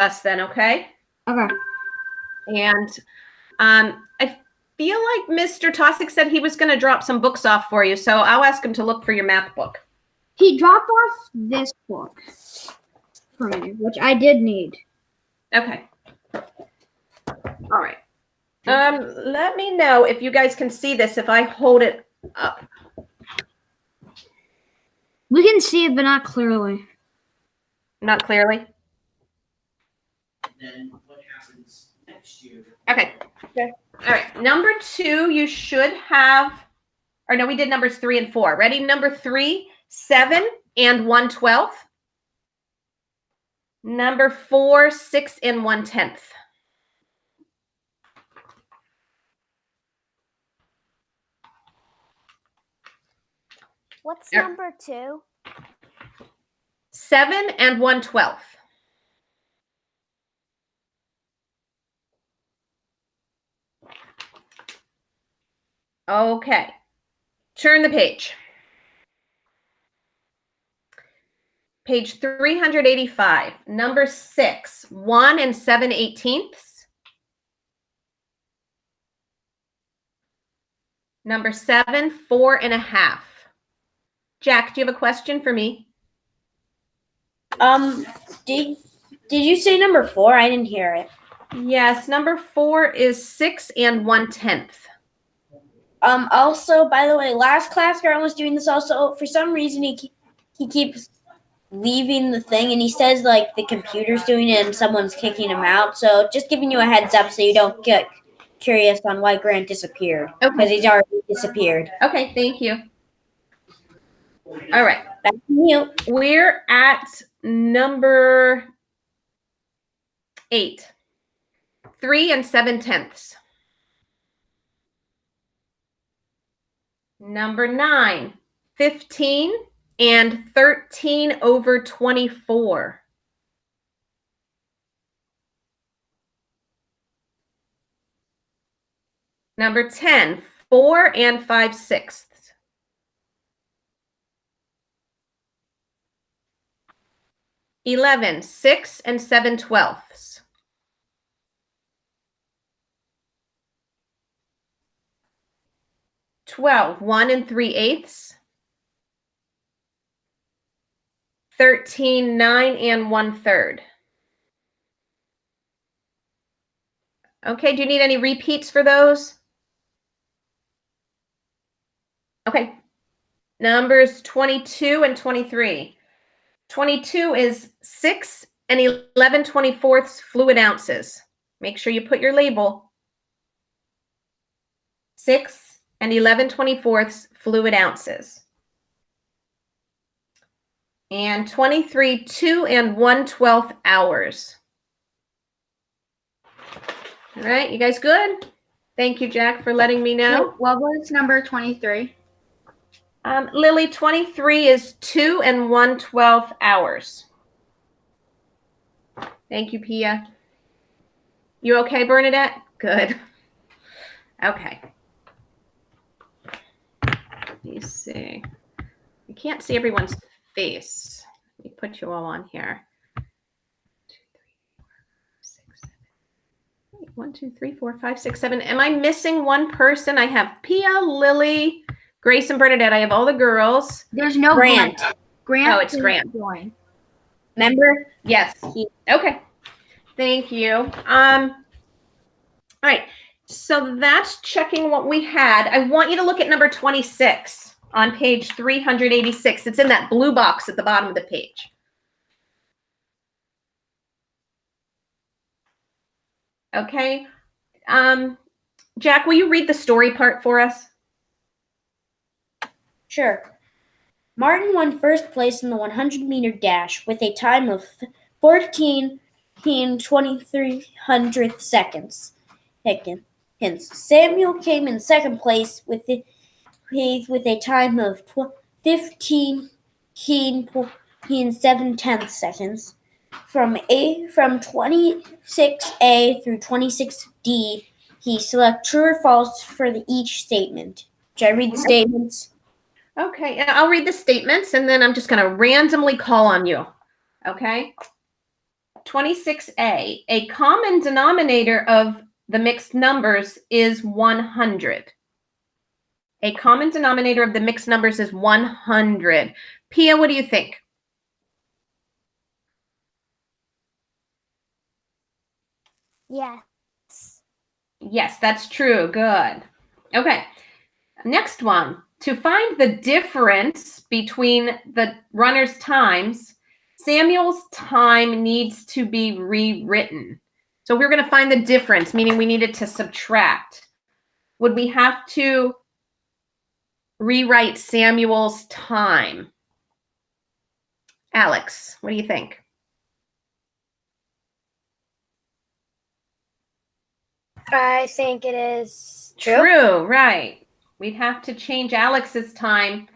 us then, okay? Okay. And I feel like Mr. Tosick said he was going to drop some books off for you, so I'll ask him to look for your math book. He dropped off this book for me, which I did need. Okay. All right. Let me know if you guys can see this if I hold it up. We can see it, but not clearly. Not clearly? Then what happens next year? Okay. All right. Number 2, you should have, or no, we did numbers 3 and 4. Ready? Number 3, 7 and 1/12. Number 4, 6 and 1/10. What's number 2? 7 and 1/12. Okay. Turn the page. Page 385, number 6, 1 and 7/18. Number 7, 4 and a half. Jack, do you have a question for me? Did you say number 4? I didn't hear it. Yes, number 4 is 6 and 1/10. Also, by the way, last class Grant was doing this also. For some reason, he keeps leaving the thing, and he says, like, the computer's doing it and someone's kicking him out. So just giving you a heads up so you don't get curious on why Grant disappeared. Okay. Because he's already disappeared. Okay, thank you. All right. Back to you. We're at number 8, 3 and 7/10. Number 9, 15 and 13/24. Number 10, 4 and 5/6. $11, 6 and 7/12. $12, 1 and 3/8. $13, 9 and 1/3. Okay, do you need any repeats for those? Okay. Numbers 22 and 23. 22 is 6 and 11/24 fluid ounces. Make sure you put your label. 6 and 11/24 fluid ounces. And 23, 2 and 1/12 hours. All right, you guys good? Thank you, Jack, for letting me know. What was number 23? Lily, 23 is 2 and 1/12 hours. Thank you, Pia. You okay, Bernadette? Good. Okay. Let me see. I can't see everyone's face. Let me put you all on here. 1, 2, 3, 4, 5, 6, 7. Am I missing one person? I have Pia, Lily, Grace, and Bernadette. I have all the girls. There's no Grant. Grant. Oh, it's Grant. Join. Remember? Yes. Okay. Thank you. All right. So that's checking what we had. I want you to look at number 26 on page 386. It's in that blue box at the bottom of the page. Okay. Jack, will you read the story part for us? Sure. Martin won first place in the 100-meter dash with a time of 14.23 seconds. Samuel came in second place with a time of 15.7 seconds. From 26A through 26D, he select true or false for each statement. Should I read the statements? Okay, I'll read the statements and then I'm just going to randomly call on you. Okay? 26A, a common denominator of the mixed numbers is 100. A common denominator of the mixed numbers is 100. Pia, what do you think? Yes. Yes, that's true. Good. Okay. Next one. To find the difference between the runner's times, Samuel's time needs to be rewritten. So we're going to find the difference, meaning we needed to subtract. Would we have to rewrite Samuel's time? Alex, what do you think? I think it is true. True, right. We'd have to change Alex's time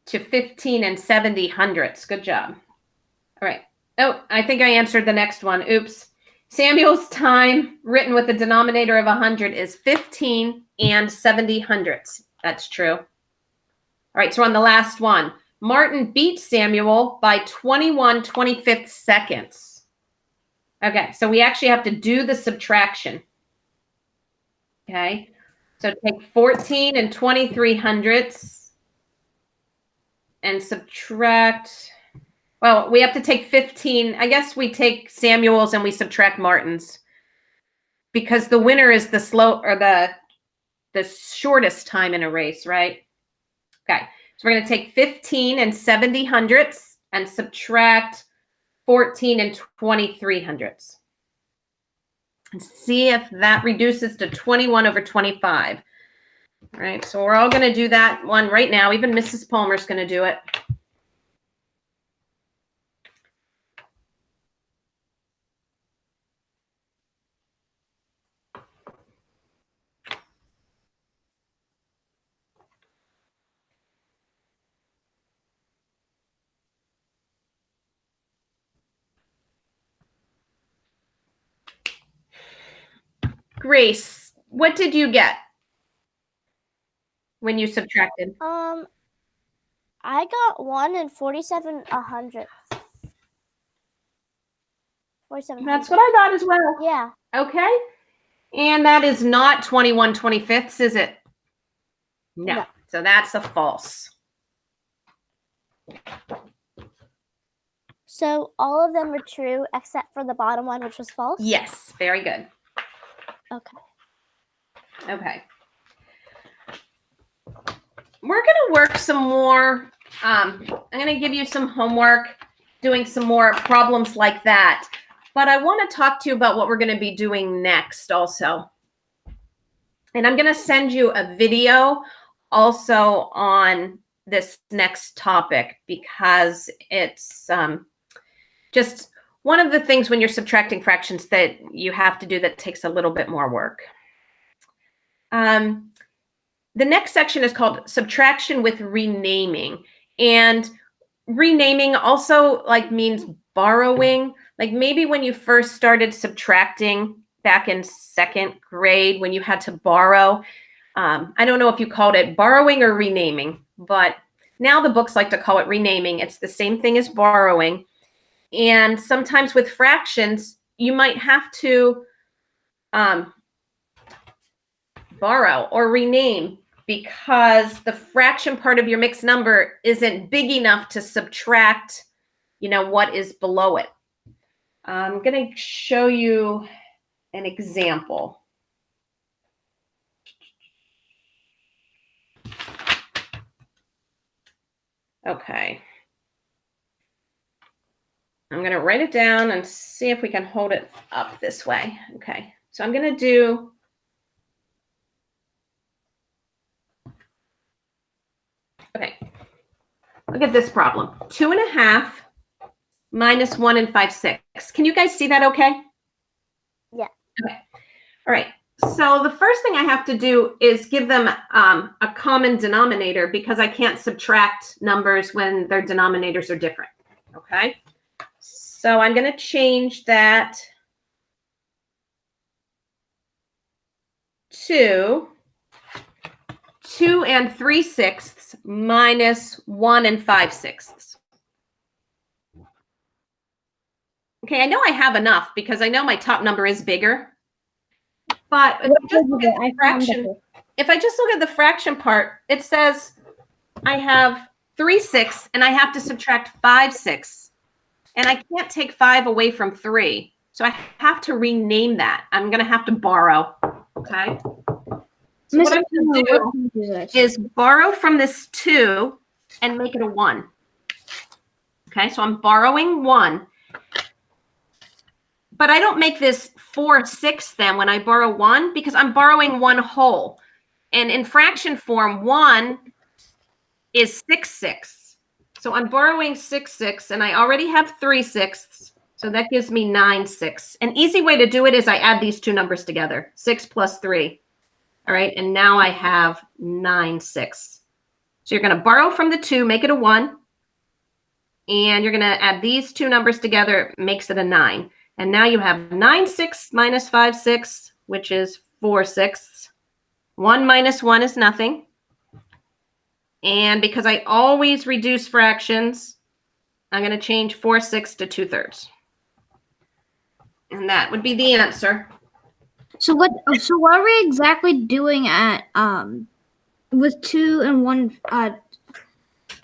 to 15 and 70 hundredths. Good job. All right. Oh, I think I answered the next one. Oops. Samuel's time written with a denominator of 100 is 15 and 70 hundredths. That's true. All right, so on the last one. Martin beat Samuel by 21 25th seconds. Okay, so we actually have to do the subtraction. Okay, so take 14 and 23 hundredths and subtract. Well, we have to take 15. I guess we take Samuel's and we subtract Martin's because the winner is the slow or the shortest time in a race, right? Okay, so we're going to take 15 and 70 hundredths and subtract 14 and 23 hundredths. And see if that reduces to 21 over 25. All right, so we're all going to do that one right now. Even Mrs. Palmer's going to do it. Grace, what did you get when you subtracted? I got 1 and 47 100. 47. That's what I got as well. Yeah. Okay. And that is not 21 25ths, is it? No. No. So that's a false. So all of them were true except for the bottom one, which was false? Yes. Very good. Okay. Okay. We're going to work some more. I'm going to give you some homework, doing some more problems like that. But I want to talk to you about what we're going to be doing next also. And I'm going to send you a video also on this next topic because it's just one of the things when you're subtracting fractions that you have to do that takes a little bit more work. The next section is called subtraction with renaming. And renaming also means borrowing. Like maybe when you first started subtracting back in second grade when you had to borrow. I don't know if you called it borrowing or renaming, but now the books like to call it renaming. It's the same thing as borrowing. And sometimes with fractions, you might have to borrow or rename because the fraction part of your mixed number isn't big enough to subtract, what is below it. I'm going to show you an example. Okay. I'm going to write it down and see if we can hold it up this way. Okay. So I'm going to do okay. Look at this problem. 2.5 minus 1 and 5/6. Can you guys see that okay? Yeah. Okay. All right. So the first thing I have to do is give them a common denominator because I can't subtract numbers when their denominators are different. Okay. So I'm going to change that to 2 and 3/6 minus 1 and 5/6. Okay, I know I have enough because I know my top number is bigger. But if I just look at the fraction, if I just look at the fraction part, it says I have 3/6 and I have to subtract 5/6. And I can't take 5 away from 3. So I have to rename that. I'm going to have to borrow. Okay. So what I'm going to do is borrow from this 2 and make it a 1. Okay. So I'm borrowing 1. But I don't make this 4/6 then when I borrow 1 because I'm borrowing 1 whole. And in fraction form, 1 is 6/6. So I'm borrowing 6/6 and I already have 3/6. So that gives me 9/6. An easy way to do it is I add these two numbers together, 6 plus 3. All right. And now I have 9/6. So you're going to borrow from the 2, make it a 1. And you're going to add these two numbers together, makes it a 9. And now you have 9/6 minus 5/6, which is 4/6. 1 minus 1 is nothing. And because I always reduce fractions, I'm going to change 4/6 to 2/3. And that would be the answer. So what are we exactly doing at with 2 and 1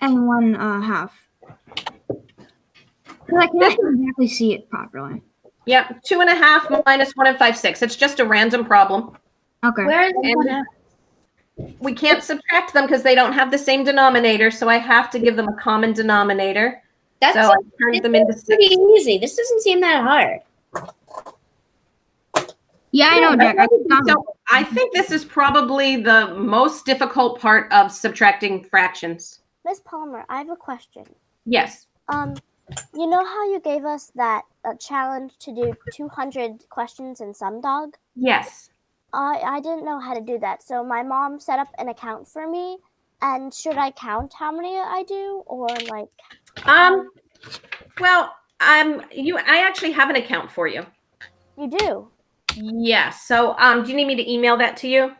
and 1 half? Because I can't exactly see it properly. Yep, 2.5 minus 1 5/6. It's just a random problem. Okay. Where is And we can't subtract them because they don't have the same denominator, so I have to give them a common denominator. That's So I turned them into 6. pretty easy. This doesn't seem that hard. Yeah, I know, Jack. So I think this is probably the most difficult part of subtracting fractions. Miss Palmer, I have a question. Yes. You know how you gave us that challenge to do 200 questions in SumDog? Yes. I didn't know how to do that, so my mom set up an account for me. And should I count how many I do, or like? Well, I actually have an account for you. You do? Yes. So, do you need me to email that to you?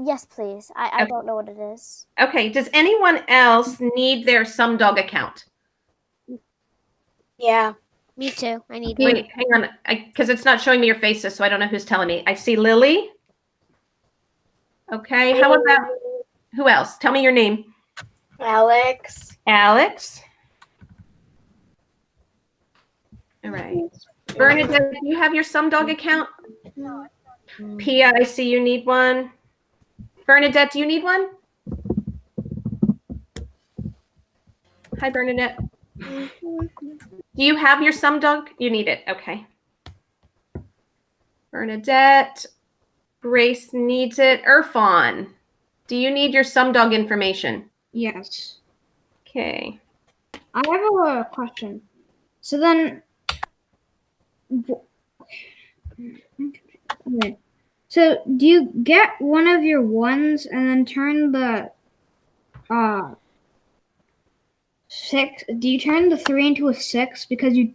Yes, please. I don't know what it is. Okay. Does anyone else need their SumDog account? Yeah. Me too. I need Wait, hang on, because it's not showing me your faces, so I don't know who's telling me. I see Lily. Okay. How about who else? Tell me your name. Alex. Alex. All right. Bernadette, do you have your SumDog account? No. Pia, I see you need one. Bernadette, do you need one? Hi, Bernadette. Do you have your SumDog? You need it. Okay. Bernadette. Grace needs it. Irfan, do you need your SumDog information? Yes. Okay. I have a question. So then, okay. So do you get one of your 1s and then turn the 6? Do you turn the 3 into a 6 because you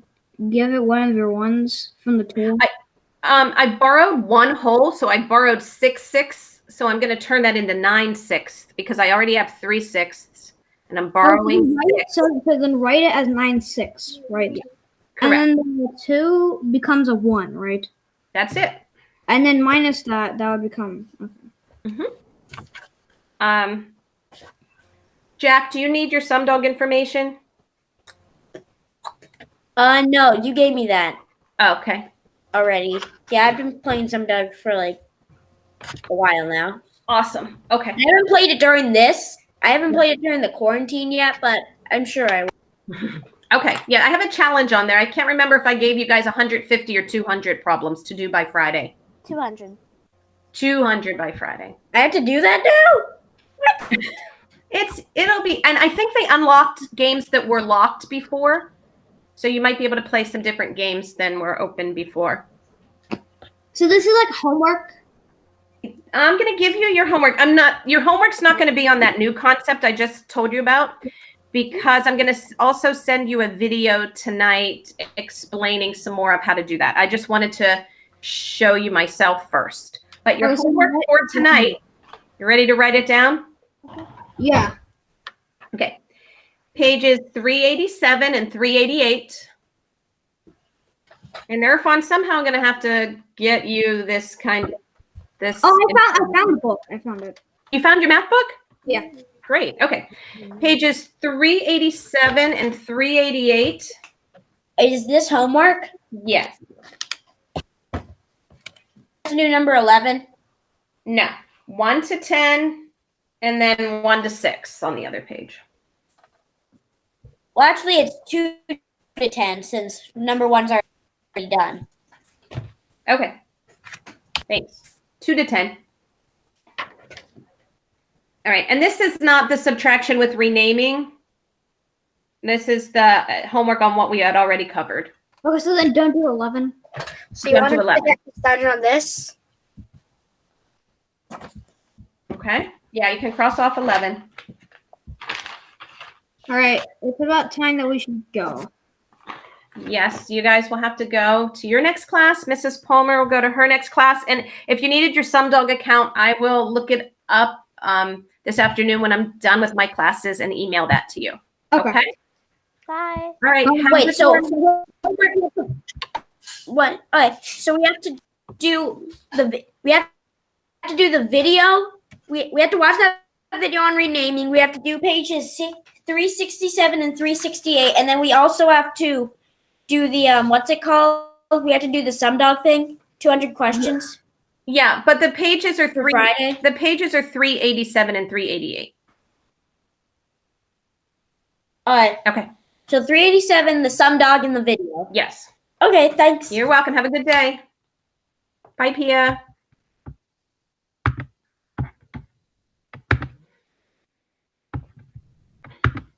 give it one of your 1s from the 2? I borrowed 1 whole, so I borrowed 6/6. So I'm going to turn that into 9/6 because I already have 3/6, and I'm borrowing. So then write it as 9/6, right? Correct. And then the 2 becomes a 1, right? That's it. And then minus that would become. Okay. Jack, do you need your SumDog information? No, you gave me that Oh, okay. already. Yeah, I've been playing SumDog for like a while now. Awesome. Okay. I haven't played it during this. I haven't played it during the quarantine yet, but I'm sure I will. Okay. Yeah, I have a challenge on there. I can't remember if I gave you guys 150 or 200 problems to do by Friday. 200. 200 by Friday. I have to do that now? It'll be, and I think they unlocked games that were locked before. So you might be able to play some different games than were open before. So this is like homework. I'm going to give you your homework. Your homework's not going to be on that new concept I just told you about, because I'm going to also send you a video tonight explaining some more of how to do that. I just wanted to show you myself first. But your homework for tonight, you ready to write it down? Yeah. Okay. Pages 387 and 388. And Irfan, somehow I'm gonna have to get you this this. Oh, I found the book. I found it. You found your math book? Yeah. Great. Okay. Pages 387 and 388. Is this homework? Yes. To do number 11. No. 1 to 10, and then 1 to 6 on the other page. Well, actually, it's 2 to 10 since number 1's already done. Okay. Thanks. 2 to 10. All right. And this is not the subtraction with renaming. This is the homework on what we had already covered. Okay, so then don't do 11. So you Go want to to 11. get started on this? Okay. Yeah, you can cross off 11. All right, it's about time that we should go. Yes, you guys will have to go to your next class. Mrs. Palmer will go to her next class. And if you needed your SumDog account, I will look it up this afternoon when I'm done with my classes and email that to you. Okay. Okay? Bye. All right. have a Wait, good so one. what? Okay, so we have to do the video. We have to watch that video on renaming. We have to do pages 367 and 368, and then we also have to do the what's it called? We have to do the SumDog thing. 200 questions Yeah, but the pages are for Friday. The pages are 387 and 388. All right. Okay. So 387, the SumDog, and the video. Yes. Okay, thanks. You're welcome. Have a good day. Bye, Pia.